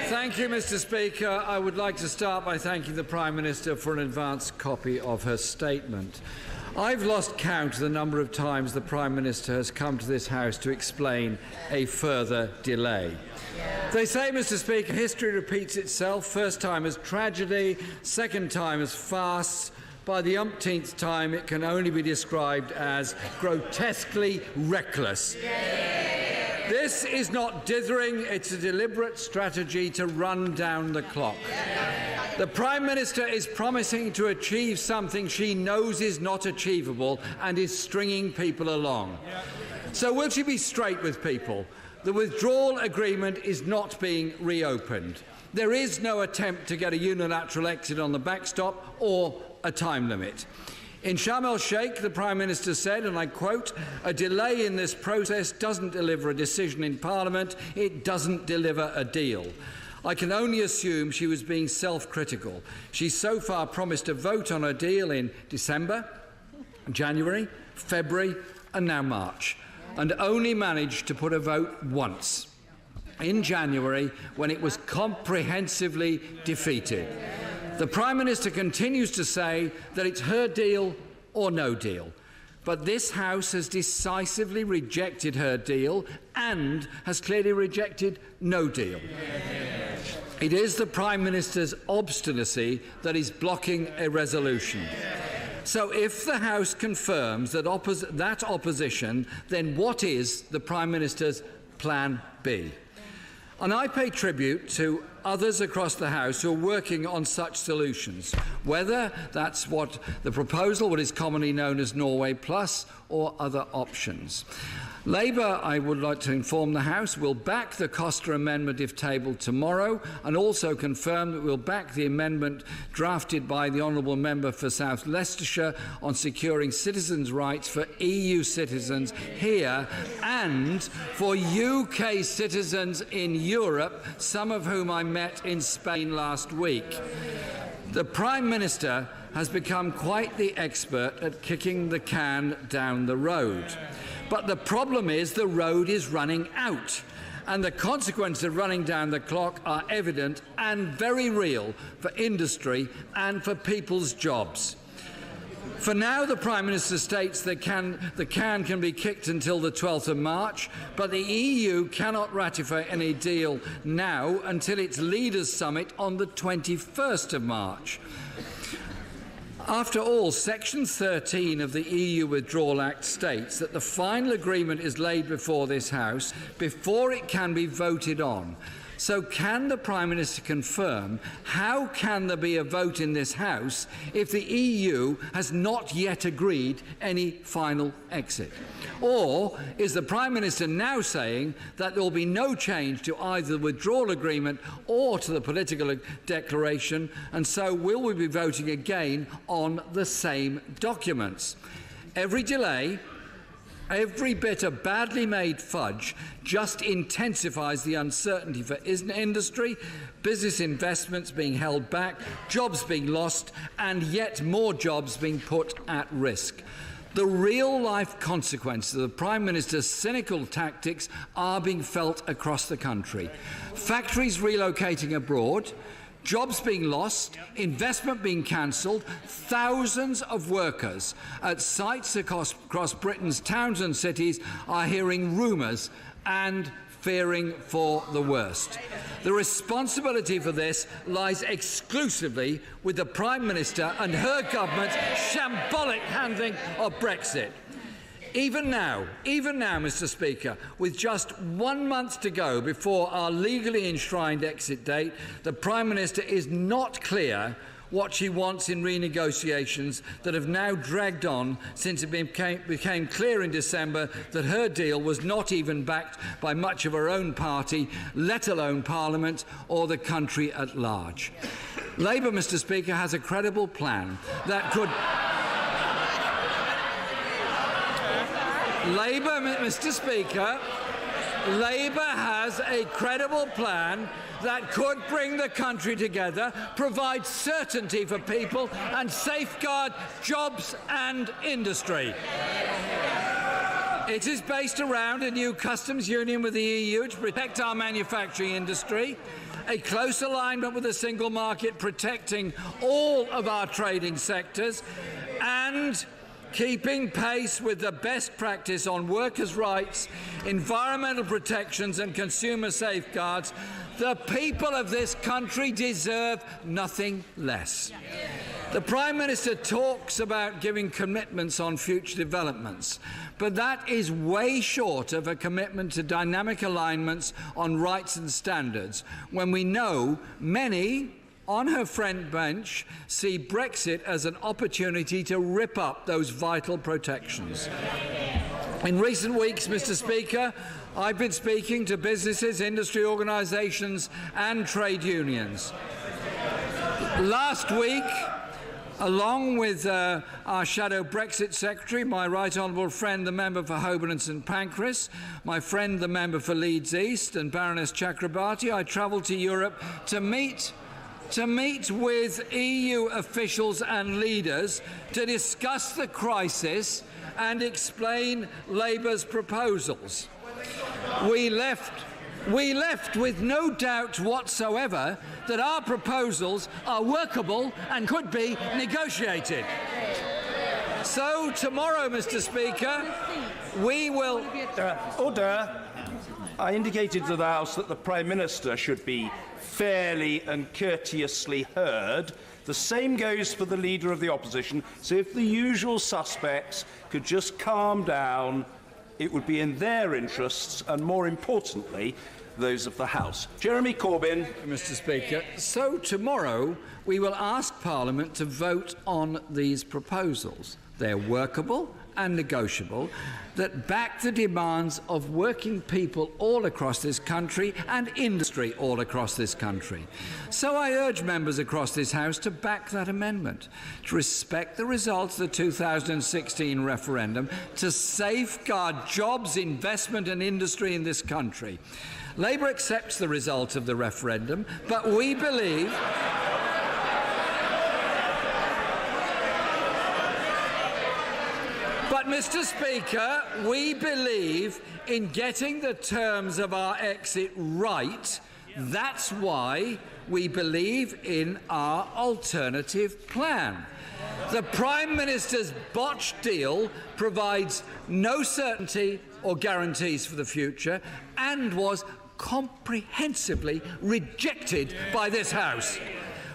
Thank you, Mr. Speaker. I would like to start by thanking the Prime Minister for an advance copy of her statement. I've lost count of the number of times the Prime Minister has come to this House to explain a further delay. They say, Mr. Speaker, history repeats itself, first time as tragedy, second time as farce. By the umpteenth time, it can only be described as grotesquely reckless. This is not dithering, it's a deliberate strategy to run down the clock. The Prime Minister is promising to achieve something she knows is not achievable and is stringing people along. So will she be straight with people? The withdrawal agreement is not being reopened. There is no attempt to get a unilateral exit on the backstop or a time limit. In Sharm el-Sheikh, the Prime Minister said, and I quote, "A delay in this process doesn't deliver a decision in Parliament, it doesn't deliver a deal." I can only assume she was being self-critical. She's so far promised a vote on her deal in December, January, February and now March, and only managed to put a vote once, in January, when it was comprehensively defeated. The Prime Minister continues to say that it's her deal or no deal. But this House has decisively rejected her deal and has clearly rejected no deal. It is the Prime Minister's obstinacy that is blocking a resolution. So if the House confirms that opposition, then what is the Prime Minister's plan B? And I pay tribute to others across the House who are working on such solutions, whether that's what what is commonly known as Norway Plus, or other options. Labour, I would like to inform the House, will back the Costa Amendment if tabled tomorrow, and also confirm that we'll back the amendment drafted by the Honourable Member for South Leicestershire on securing citizens' rights for EU citizens here and for UK citizens in Europe, some of whom I met in Spain last week. The Prime Minister has become quite the expert at kicking the can down the road. But the problem is the road is running out, and the consequences of running down the clock are evident and very real for industry and for people's jobs. For now, the Prime Minister states the can can be kicked until the 12th of March, but the EU cannot ratify any deal now until its Leaders' Summit on the 21st of March. After all, Section 13 of the EU Withdrawal Act states that the final agreement is laid before this House before it can be voted on. So can the Prime Minister confirm how can there be a vote in this House if the EU has not yet agreed any final exit? Or is the Prime Minister now saying that there will be no change to either the withdrawal agreement or to the political declaration, and so will we be voting again on the same documents? Every delay, every bit of badly made fudge just intensifies the uncertainty for industry, business investments being held back, jobs being lost, and yet more jobs being put at risk. The real-life consequences of the Prime Minister's cynical tactics are being felt across the country. Factories relocating abroad, jobs being lost, investment being cancelled, thousands of workers at sites across Britain's towns and cities are hearing rumours and fearing for the worst. The responsibility for this lies exclusively with the Prime Minister and her government's shambolic handling of Brexit. Even now, Mr. Speaker, with just 1 month to go before our legally enshrined exit date, the Prime Minister is not clear what she wants in renegotiations that have now dragged on since it became clear in December that her deal was not even backed by much of her own party, let alone Parliament or the country at large. Labour, Mr. Speaker, has a credible plan that could... Labour, Mr. Speaker, Labour has a credible plan that could bring the country together, provide certainty for people and safeguard jobs and industry. It is based around a new customs union with the EU to protect our manufacturing industry, a close alignment with the single market protecting all of our trading sectors, and keeping pace with the best practice on workers' rights, environmental protections and consumer safeguards. The people of this country deserve nothing less. The Prime Minister talks about giving commitments on future developments, but that is way short of a commitment to dynamic alignments on rights and standards, when we know many on her front bench see Brexit as an opportunity to rip up those vital protections. In recent weeks, Mr. Speaker, I've been speaking to businesses, industry organisations and trade unions. Last week, along with our shadow Brexit Secretary, my right honourable friend, the member for Holborn and St Pancras, my friend, the member for Leeds East, and Baroness Chakrabarti, I travelled to Europe to meet with EU officials and leaders to discuss the crisis and explain Labour's proposals. We left with no doubt whatsoever that our proposals are workable and could be negotiated. So tomorrow, Mr. Speaker, we will... Order. I indicated to the House that the Prime Minister should be fairly and courteously heard. The same goes for the Leader of the Opposition. So if the usual suspects could just calm down, it would be in their interests and, more importantly, those of the House. Jeremy Corbyn. Mr. Speaker, so tomorrow we will ask Parliament to vote on these proposals. They're workable and negotiable, that back the demands of working people all across this country and industry all across this country. So I urge members across this House to back that amendment, to respect the results of the 2016 referendum, to safeguard jobs, investment and industry in this country. Labour accepts the result of the referendum, but we believe... But, Mr. Speaker, we believe in getting the terms of our exit right. That's why we believe in our alternative plan. The Prime Minister's botched deal provides no certainty or guarantees for the future and was comprehensively rejected by this House.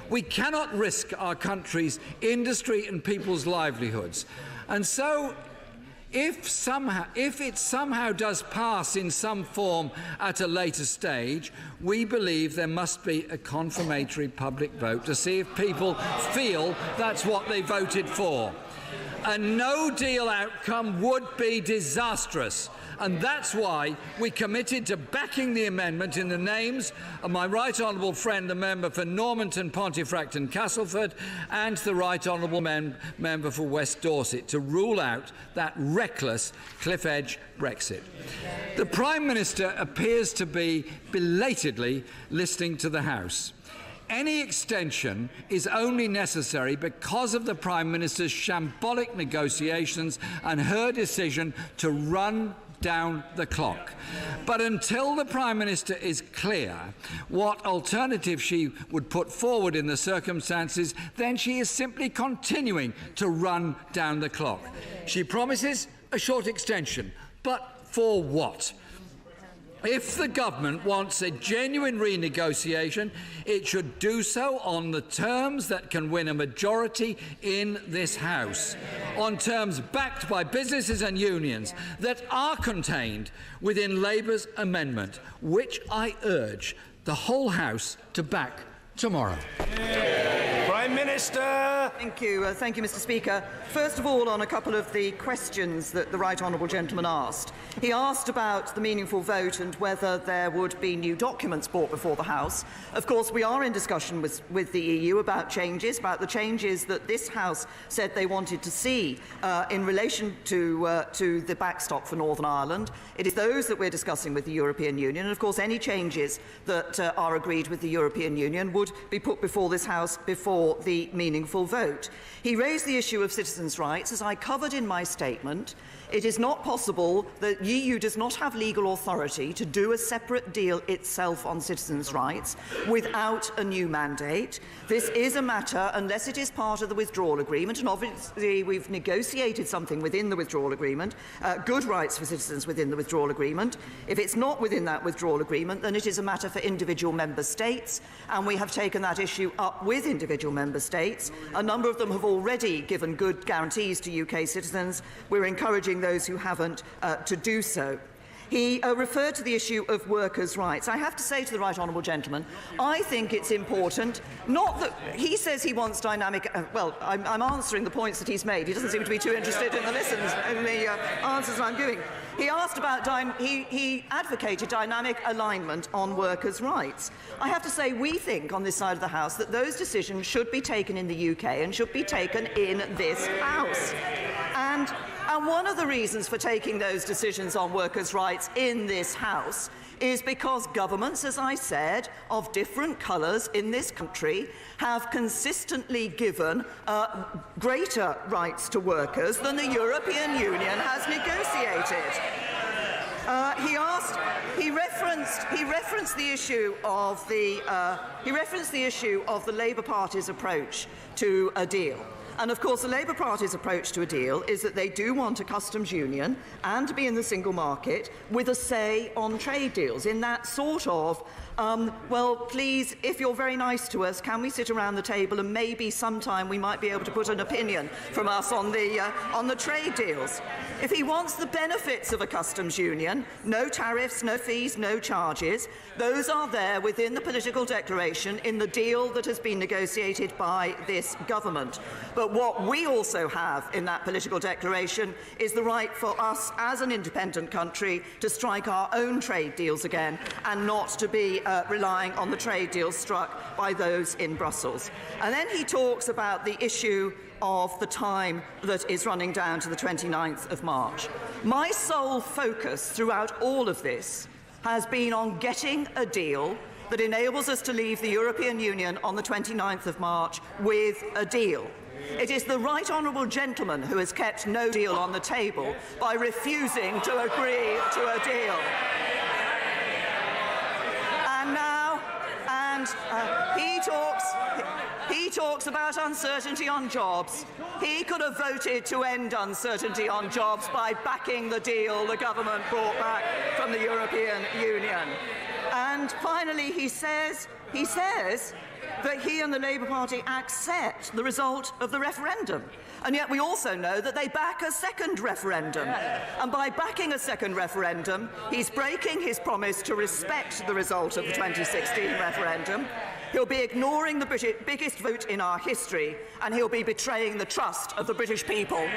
We cannot risk our country's industry and people's livelihoods. And so, if it somehow does pass in some form at a later stage, we believe there must be a confirmatory public vote to see if people feel that's what they voted for. A no-deal outcome would be disastrous, and that's why we committed to backing the amendment in the names of my right honourable friend, the member for Normanton, Pontefract and Castleford, and the right honourable member for West Dorset, to rule out that reckless cliff-edge Brexit. The Prime Minister appears to be belatedly listening to the House. Any extension is only necessary because of the Prime Minister's shambolic negotiations and her decision to run down the clock. But until the Prime Minister is clear what alternative she would put forward in the circumstances, then she is simply continuing to run down the clock. She promises a short extension, but for what? If the government wants a genuine renegotiation, it should do so on the terms that can win a majority in this House, on terms backed by businesses and unions that are contained within Labour's amendment, which I urge the whole House to back tomorrow. Prime Minister. Thank you, Mr. Speaker. First of all, on a couple of the questions that the right honourable gentleman asked. He asked about the meaningful vote and whether there would be new documents brought before the House. Of course, we are in discussion with the EU about the changes that this House said they wanted to see in relation to the backstop for Northern Ireland. It is those that we're discussing with the European Union, and of course any changes that are agreed with the European Union would be put before this House before the meaningful vote. He raised the issue of citizens' rights. As I covered in my statement, It is not possible. The EU does not have legal authority to do a separate deal itself on citizens' rights without a new mandate. This is a matter, unless it is part of the withdrawal agreement, and obviously we've negotiated something within the withdrawal agreement, good rights for citizens within the withdrawal agreement. If it's not within that withdrawal agreement, then it is a matter for individual member states, and we have taken that issue up with individual member states. A number of them have already given good guarantees to UK citizens. We're encouraging those who haven't to do so. He referred to the issue of workers' rights. I have to say to the right honourable gentleman, I think it's important, not that he says he wants dynamic, well, I'm answering the points that he's made. He doesn't seem to be too interested in the answers I'm giving. He asked about, he advocated dynamic alignment on workers' rights. I have to say, we think on this side of the House that those decisions should be taken in the UK and should be taken in this House. And one of the reasons for taking those decisions on workers' rights in this House is because governments, as I said, of different colours in this country have consistently given greater rights to workers than the European Union has negotiated. He referenced the issue of the Labour Party's approach to a deal. And of course, the Labour Party's approach to a deal is that they do want a customs union and to be in the single market with a say on trade deals, in that sort of, well, please, if you're very nice to us, can we sit around the table and maybe sometime we might be able to put an opinion from us on the trade deals. If he wants the benefits of a customs union, no tariffs, no fees, no charges, those are there within the political declaration in the deal that has been negotiated by this government. But what we also have in that political declaration is the right for us as an independent country to strike our own trade deals again and not to be relying on the trade deals struck by those in Brussels. And then he talks about the issue of the time that is running down to the 29th of March. My sole focus throughout all of this has been on getting a deal that enables us to leave the European Union on the 29th of March with a deal. It is the right honourable gentleman who has kept no deal on the table by refusing to agree to a deal. He talks about uncertainty on jobs. He could have voted to end uncertainty on jobs by backing the deal the government brought back from the European Union. And finally, he says that he and the Labour Party accept the result of the referendum. And yet we also know that they back a second referendum. And by backing a second referendum, he's breaking his promise to respect the result of the 2016 referendum. He'll be ignoring the biggest vote in our history, and he'll be betraying the trust of the British people.